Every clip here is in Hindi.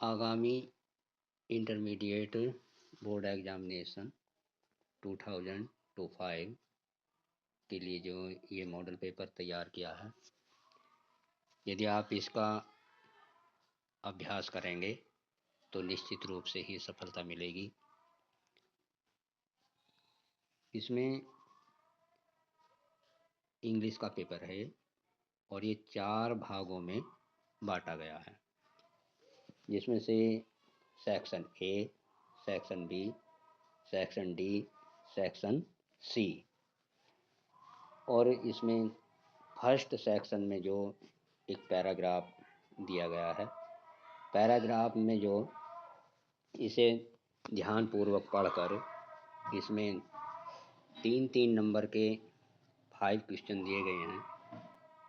आगामी इंटरमीडिएट बोर्ड एग्जामिनेशन 2025 के लिए जो ये मॉडल पेपर तैयार किया है, यदि आप इसका अभ्यास करेंगे तो निश्चित रूप से ही सफलता मिलेगी। इसमें इंग्लिश का पेपर है और ये 4 भागों में बांटा गया है, जिसमें से section A, section B, section D, section C. और इसमें फर्स्ट सेक्शन में जो एक पैराग्राफ दिया गया है, पैराग्राफ में जो इसे ध्यानपूर्वक पढ़कर इसमें 3-3 नंबर के 5 क्वेश्चन दिए गए हैं,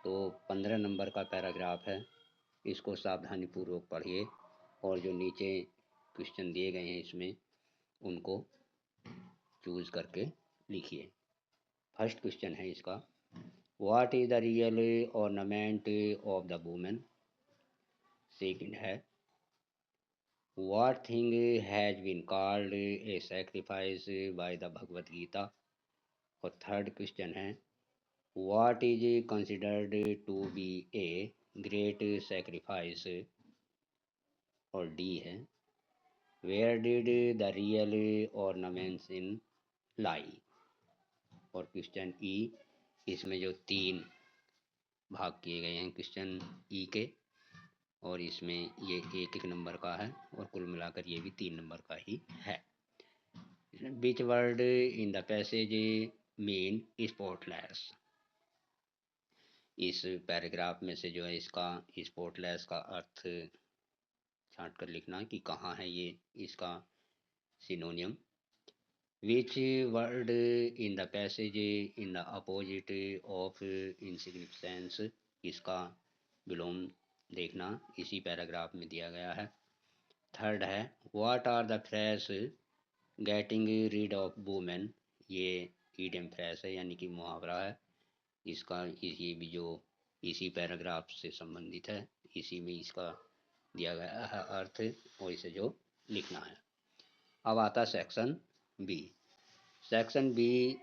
तो 15 नंबर का पैराग्राफ है। इसको सावधानीपूर्वक पढ़िए और जो नीचे क्वेश्चन दिए गए हैं इसमें उनको चूज करके लिखिए। फर्स्ट क्वेश्चन है इसका, what is the real ornament of the women. Second है, what thing has been called a sacrifice by the Bhagavad Gita. और थर्ड क्वेश्चन है, what is considered to be a great sacrifice. और डी है, where did the real ornaments in lie. और क्वेश्चन ई, इसमें जो 3 भाग किए गए हैं क्वेश्चन ई के, और इसमें ये 1-1 नंबर का है और कुल मिलाकर ये भी 3 नंबर का ही है। Which word in the passage mean spotless. इस पैराग्राफ में से जो है इसका स्पॉटलेस का अर्थ छांट कर लिखना है कि कहाँ है ये इसका सिनोनियम। Which word in the passage in the opposite of insignificance, इसका विलोम देखना इसी पैराग्राफ में दिया गया है। थर्ड है, what are the phrase getting rid of women, ये idiom phrase है यानी कि मुहावरा है। इसका ये भी जो इसी पैराग्राफ से संबंधित है, इसी में इसका दिया गया है अर्थ और इसे जो लिखना है। अब आता सेक्शन बी। सेक्शन बी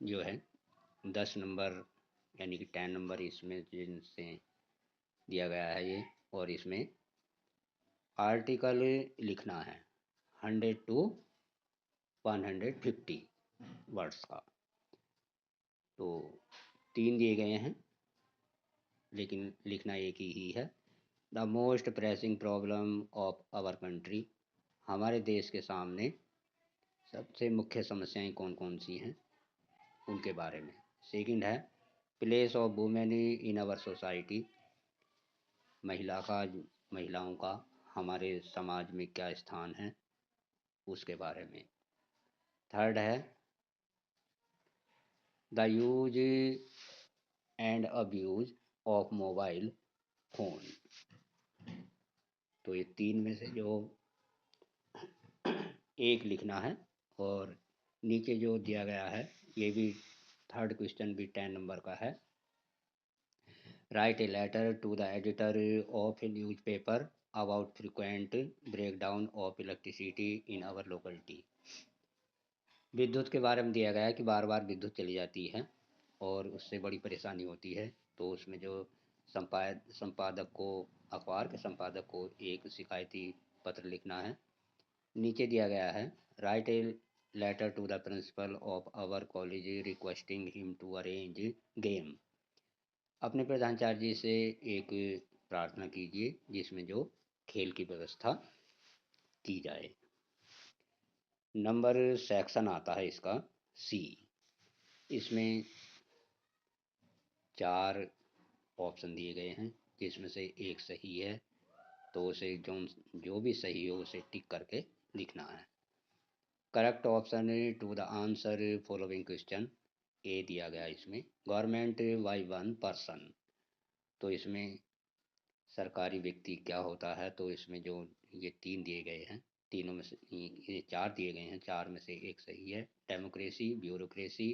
जो है 10 नंबर यानी कि 10 नंबर इसमें जिनसे दिया गया है ये, और इसमें आर्टिकल लिखना है 100 to 150 वर्ड्स का। तो 3 दिए गए हैं लेकिन लिखना एक ही है। The most pressing problem of our country, हमारे देश के सामने सबसे मुख्य समस्याएं कौन कौन सी हैं उनके बारे में। सेकंड है, place of women in our society, महिलाओं का हमारे समाज में क्या स्थान है उसके बारे में। थर्ड है, the use and abuse of mobile phone. तो ये 3 में से जो एक लिखना है, और नीचे जो दिया गया है ये भी थर्ड क्वेश्चन भी 10 नंबर का है। Write a letter to the editor of a newspaper about frequent breakdown of electricity in our locality. विद्युत के बारे में दिया गया है कि बार बार विद्युत चली जाती है और उससे बड़ी परेशानी होती है। तो उसमें जो संपादक को, अखबार के संपादक को एक शिकायती पत्र लिखना है। नीचे दिया गया है, write a letter to the principal of our college requesting him to arrange game. अपने प्रधानाचार्य जी से एक प्रार्थना कीजिए जिसमें जो खेल की व्यवस्था की जाए। नंबर सेक्शन आता है इसका सी। इसमें 4 ऑप्शन दिए गए हैं जिसमें से एक सही है, तो उसे जो भी सही हो उसे टिक करके लिखना है। Correct option to the answer following question, a दिया गया इसमें, गवर्नमेंट बाय वन पर्सन। तो इसमें सरकारी व्यक्ति क्या होता है, तो इसमें जो ये 3 दिए गए हैं, तीनों में से ये 4 दिए गए हैं, 4 में से एक सही है। डेमोक्रेसी, ब्यूरोक्रेसी,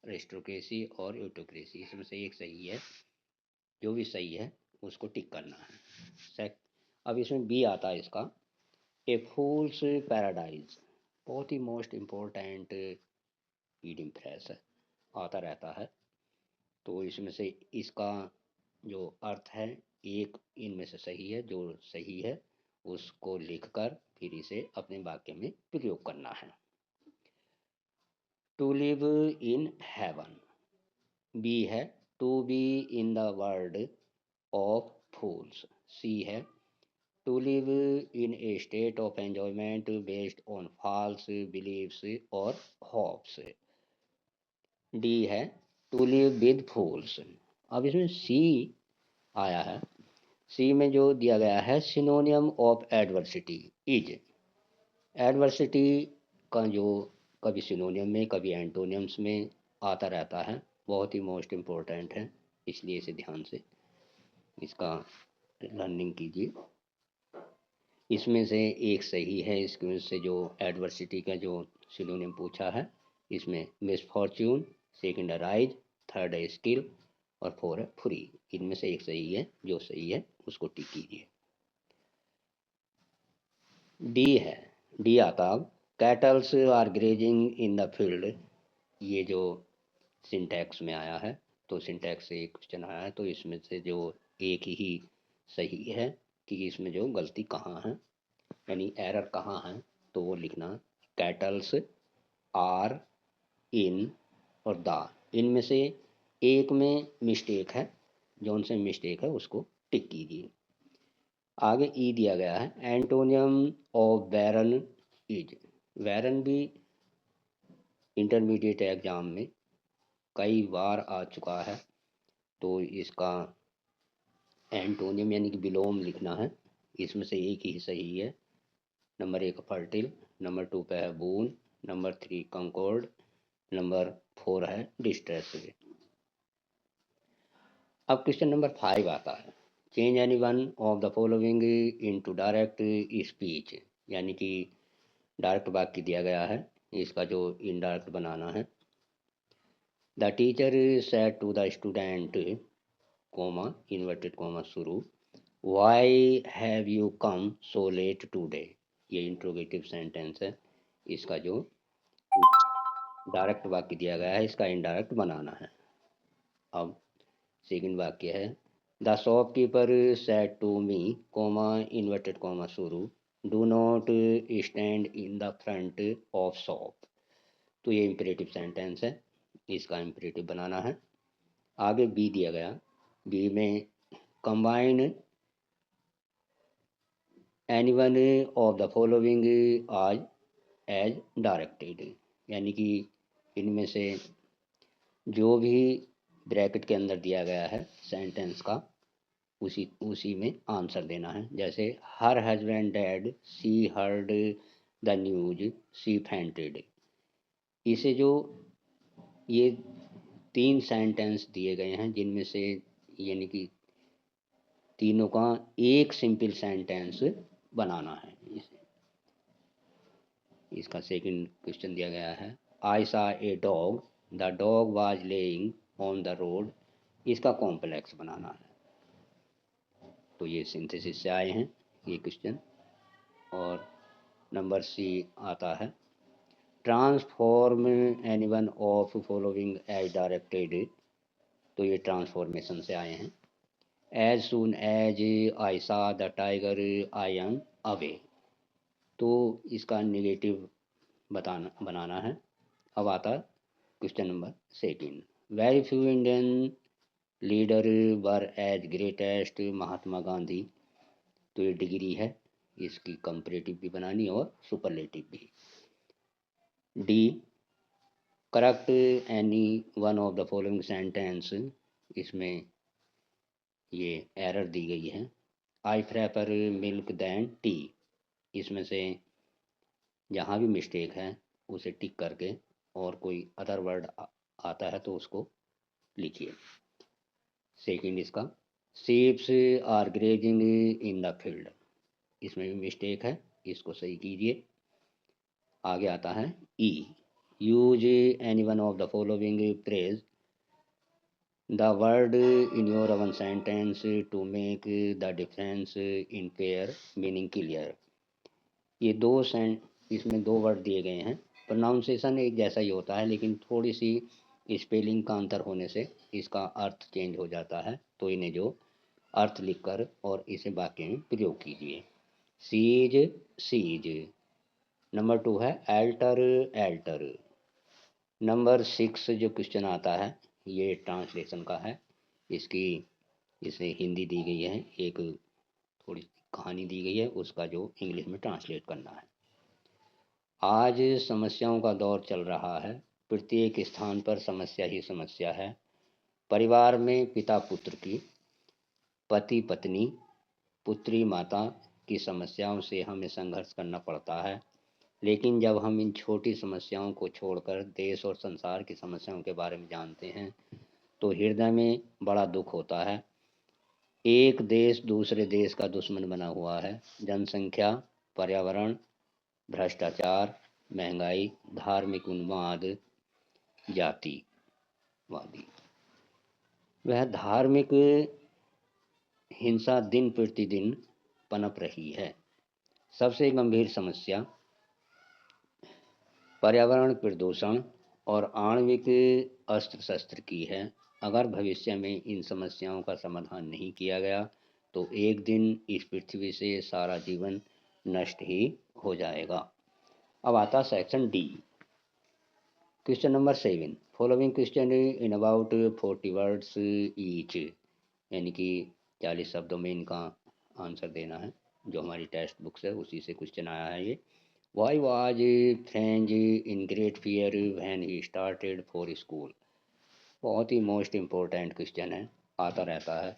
रेस्टोक्रेसी और यूटोक्रेसी, इसमें से एक सही है। जो भी सही है उसको टिक करना है। अब इसमें बी आता है इसका, ए फूल्स पैराडाइज, बहुत ही मोस्ट इम्पोर्टेंट रीडिंग फ्रेज है, आता रहता है। तो इसमें से इसका जो अर्थ है, एक इनमें से सही है, जो सही है उसको लिखकर फिर इसे अपने वाक्य में प्रयोग करना है। To live in heaven, B है to be in the world of fools, C है to live in a state of enjoyment based on false believes और होप्स, डी है टू लिव विद फूल्स। अब इसमें सी आया है, सी में जो दिया गया है सिनोनियम ऑफ एडवर्सिटी इज, एडवर्सिटी का जो कभी सिनोनियम में कभी एंटोनियम्स में आता रहता है, बहुत ही मोस्ट इम्पोर्टेंट है, इसलिए इसे ध्यान से इसका लर्निंग कीजिए। इसमें से एक सही है, इसमें से जो एडवर्सिटी का जो सिनोनियम पूछा है, इसमें मिसफॉर्च्यून, सेकंड है राइज, थर्ड है स्किल और फोर है फ्री। इनमें से एक सही है, जो सही है उसको टिक कीजिए। डी है, डी आता अब cattles are grazing in the field, ये जो सिंटैक्स में आया है, तो सिंटैक्स से एक क्वेश्चन आया है, तो इसमें से जो एक ही सही है कि इसमें जो गलती कहाँ है, यानी एरर कहाँ है, तो वो लिखना कैटल्स आर इन और द, इनमें से एक में मिस्टेक है, जौन से मिस्टेक है उसको टिक कीजिए। आगे ई दिया गया है एंटोनियम ऑफ बैरन इज, बैरन भी इंटरमीडिएट एग्जाम में कई बार आ चुका है, तो इसका एंटोनियम यानी कि विलोम लिखना है, इसमें से एक ही सही है। नंबर 1 फर्टिल, नंबर 2 पे है बून, नंबर 3 कंकॉर्ड, नंबर 4 है डिस्ट्रेस। अब क्वेश्चन नंबर 5 आता है change any one of the following into direct speech, यानी कि डायरेक्ट वाक्य दिया गया है, इसका जो इनडायरेक्ट बनाना है। The teacher said to the student comma inverted comma शुरू, why have you come so late today, ये इंट्रोगेटिव सेंटेंस है, इसका जो डायरेक्ट वाक्य दिया गया है इसका इनडायरेक्ट बनाना है। अब सेकंड वाक्य है the shopkeeper said to me comma inverted comma शुरू, do not stand in the front of shop, तो ये इम्परेटिव सेंटेंस है, इसका इम्परेटिव बनाना है। आगे बी दिया गया, बी में combine any one of the following आज एज डायरेक्टेड, यानी कि इनमें से जो भी ब्रैकेट के अंदर दिया गया है सेंटेंस का उसी में आंसर देना है। जैसे her husband dead she heard the news she fainted, इसे जो ये 3 सेंटेंस दिए गए हैं जिनमें से यानी कि तीनों का एक सिंपल सेंटेंस बनाना है। इसका सेकंड क्वेश्चन दिया गया है आई सा a dog the dog was laying on the road, इसका कॉम्प्लेक्स बनाना है। तो ये सिंथेसिस से आए हैं ये क्वेश्चन। और नंबर सी आता है transform any one of following as directed, तो ये ट्रांसफॉर्मेशन से आए हैं। As soon as I saw the tiger I am away, तो इसका निगेटिव बनाना है। अब आता है question number second, very few Indian leader were as greatest Mahatma Gandhi, तो ये डिग्री है, इसकी कंपैरेटिव भी बनानी और सुपरलेटिव भी। D correct any one of the following sentence, इसमें ये एरर दी गई है I prefer milk than tea, इसमें से जहाँ भी मिस्टेक है उसे टिक करके और कोई अदर वर्ड आता है तो उसको लिखिए। सेकंड इसका sheeps are grazing in the field, इसमें भी मिस्टेक है, इसको सही कीजिए। आगे आता है E use any one of the following phrase, the word in your one sentence to make the difference in pair meaning clear. ये इसमें दो वर्ड दिए गए हैं। प्रोनाउंसिएशन एक जैसा ही होता है, लेकिन थोड़ी सी स्पेलिंग का अंतर होने से इसका अर्थ चेंज हो जाता है। तो इन्हें जो अर्थ लिखकर और इसे वाक्य में प्रयोग कीजिए। Seize, seize. नंबर 2 है एल्टर, एल्टर। नंबर 6 जो क्वेश्चन आता है ये ट्रांसलेशन का है। इसकी इसमें हिंदी दी गई है, एक थोड़ी कहानी दी गई है, उसका जो इंग्लिश में ट्रांसलेट करना है। आज समस्याओं का दौर चल रहा है। प्रत्येक स्थान पर समस्या ही समस्या है। परिवार में पिता पुत्र की, पति पत्नी, पुत्री माता की समस्याओं से हमें संघर्ष करना पड़ता है। लेकिन जब हम इन छोटी समस्याओं को छोड़कर देश और संसार की समस्याओं के बारे में जानते हैं तो हृदय में बड़ा दुख होता है। एक देश दूसरे देश का दुश्मन बना हुआ है। जनसंख्या, पर्यावरण, भ्रष्टाचार, महंगाई, धार्मिक उन्माद, जातिवादी। वह धार्मिक हिंसा दिन प्रतिदिन पनप रही है। सबसे गंभीर समस्या पर्यावरण प्रदूषण और आणविक अस्त्र शस्त्र की है। अगर भविष्य में इन समस्याओं का समाधान नहीं किया गया तो एक दिन इस पृथ्वी से सारा जीवन नष्ट ही हो जाएगा। अब आता section D. Question number 7। Following question in about 40 words each, यानी कि 40 शब्दों में इनका आंसर देना है। जो हमारी टेक्स्ट बुक्स है उसी से क्वेश्चन आया है ये। Why was French in great fear when he started for school. बहुत ही मोस्ट इम्पोर्टेंट क्वेश्चन है, आता रहता है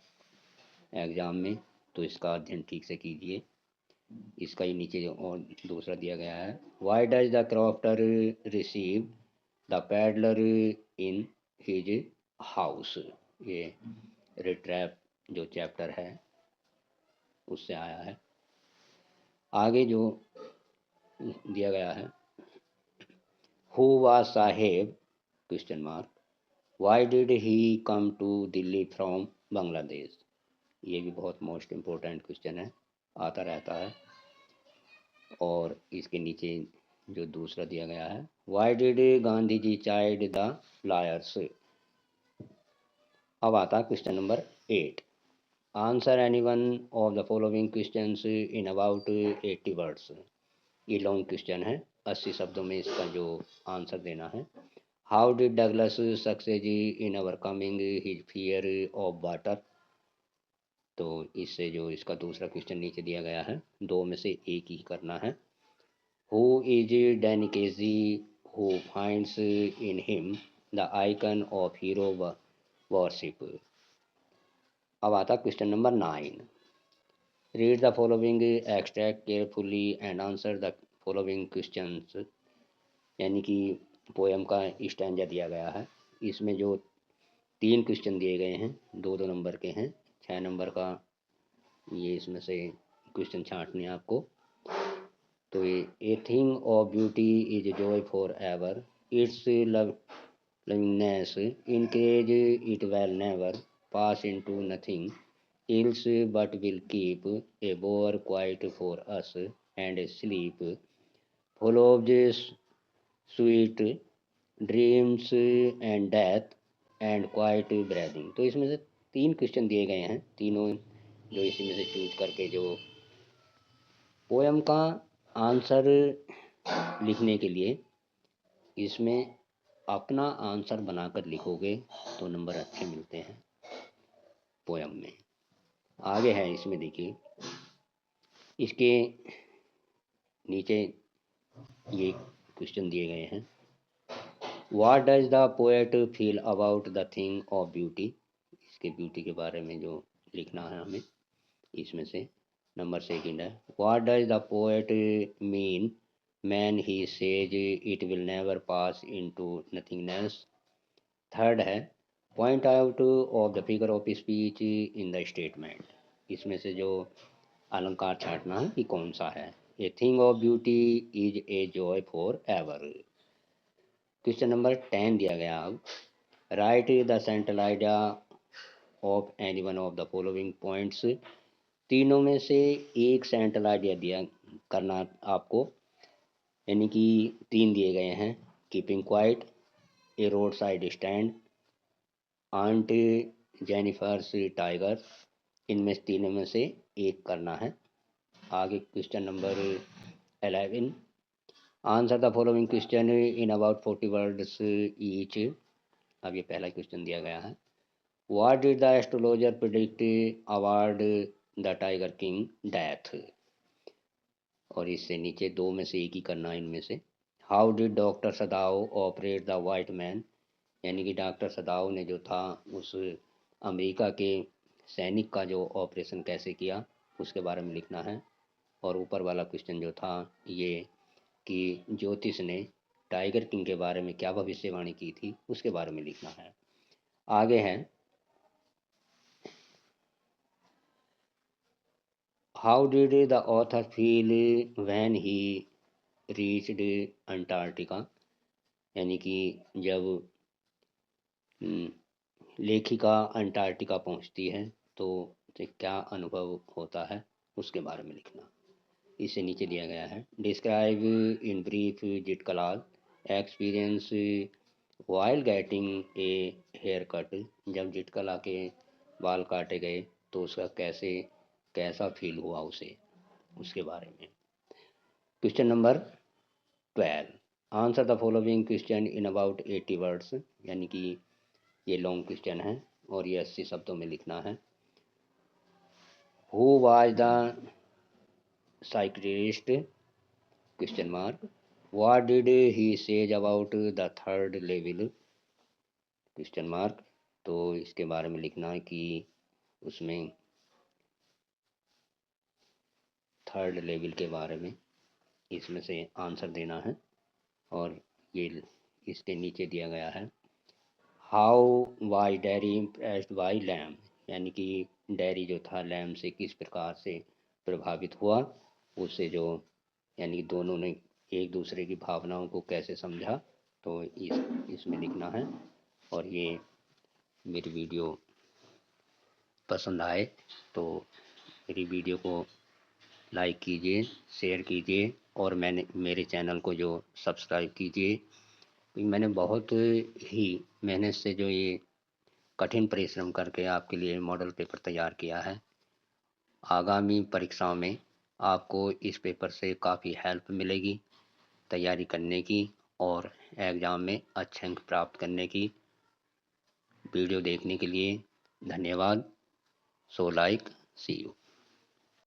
एग्जाम में, तो इसका अध्ययन ठीक से कीजिए। इसका ही नीचे और दूसरा दिया गया है। Why does the crofter receive the peddler in his house. ये रिट्रैप जो चैप्टर है उससे आया है। आगे जो दिया गया है, who was Saheb question mark, why did he come to Delhi from Bangladesh. ये भी बहुत मोस्ट इम्पोर्टेंट क्वेश्चन है, आता रहता है। और इसके नीचे जो दूसरा दिया गया है, why did Gandhi ji chide the lawyers. अब आता question number 8। Answer any one of the following questions in about 80 words. ये लॉन्ग क्वेश्चन है, 80 शब्दों में इसका जो आंसर देना है। How did Douglas success in overcoming his fear of water. तो इससे जो इसका दूसरा क्वेश्चन नीचे दिया गया है, दो में से एक ही करना है। हु इज डेनिकेजी who finds in him the icon of hero worship. अब आता question number 9। Read the following extract carefully and answer the following questions. यानी कि पोएम का स्टैंजा दिया गया है। इसमें जो 3 क्वेश्चन दिए गए हैं, 2-2 नंबर के हैं। 6 नंबर का ये इसमें से क्वेश्चन छांटने हैं आपको। तो ये a thing of beauty is joy forever, its loveliness increase it will never pass into nothing else but will keep a bower quiet for us and sleep full of this sweet dreams and death and quite breathing. तो इसमें से 3 क्वेश्चन दिए गए हैं, तीनों जो इसी में से चूज करके जो पोएम का आंसर लिखने के लिए इसमें अपना आंसर बनाकर लिखोगे तो नंबर अच्छे मिलते हैं पोएम में। आगे है इसमें देखिए, इसके नीचे ये क्वेश्चन दिए गए हैं। What does the poet feel about the thing of beauty। इसके ब्यूटी के बारे में जो लिखना है हमें, इसमें से नंबर 2 है What does the poet mean when he says it will never pass into nothingness। 3 है Point out of the figure of speech in the statement। इसमें से जो अलंकार छांटना है कि कौन सा है। A thing of beauty is a joy for ever। Question number 10 दिया गया। अब right the central idea of any one of the following points. तीनों में से एक सेंट्रल आइडिया दिया करना आपको, यानी कि तीन दिए गए हैं। Keeping quiet, a roadside stand, aunt Jennifer's tiger. इनमें से तीनों में से एक करना है। आगे question number 11, answer the following question in about 40 words each. अब ये पहला क्वेश्चन दिया गया है, what did the astrologer predict award the tiger king death. और इससे नीचे दो में से एक ही करना है इनमें से। How did doctor Sadao operate the white man, यानी कि डॉक्टर सदाओ ने जो था उस अमेरिका के सैनिक का जो ऑपरेशन कैसे किया उसके बारे में लिखना है। और ऊपर वाला क्वेश्चन जो था ये कि ज्योतिष ने टाइगर किंग के बारे में क्या भविष्यवाणी की थी उसके बारे में लिखना है। आगे है, how did the author feel when he reached Antarctica, यानी कि जब लेखिका अंटार्कटिका पहुंचती है तो उसे क्या अनुभव होता है उसके बारे में लिखना। इससे नीचे दिया गया है, describe in brief Jit Kalal experience while getting a haircut, जब जिट कला के बाल काटे गए तो उसका कैसा फील हुआ उसे, उसके बारे में। Question number 12, answer the following question in about 80 words, यानी कि ये लॉन्ग क्वेश्चन है और ये 80 शब्दों में लिखना है। Who was the psychiatrist, question mark, what did he says about the third level, question mark. तो इसके बारे में लिखना है कि उसमें थर्ड लेवल के बारे में इसमें से आंसर देना है। और ये इसके नीचे दिया गया है, how why Derry impressed by Lamb, यानी कि डैरी जो था लैम से किस प्रकार से प्रभावित हुआ, उससे जो यानी कि दोनों ने एक दूसरे की भावनाओं को कैसे समझा, तो इसमें लिखना है। और ये मेरी वीडियो पसंद आए तो मेरी वीडियो को लाइक कीजिए, शेयर कीजिए और मेरे चैनल को जो सब्सक्राइब कीजिए, क्योंकि मैंने बहुत ही मेहनत से जो ये कठिन परिश्रम करके आपके लिए मॉडल पेपर तैयार किया है। आगामी परीक्षाओं में आपको इस पेपर से काफ़ी हेल्प मिलेगी तैयारी करने की और एग्ज़ाम में अच्छे अंक प्राप्त करने की। वीडियो देखने के लिए धन्यवाद। So like, see you.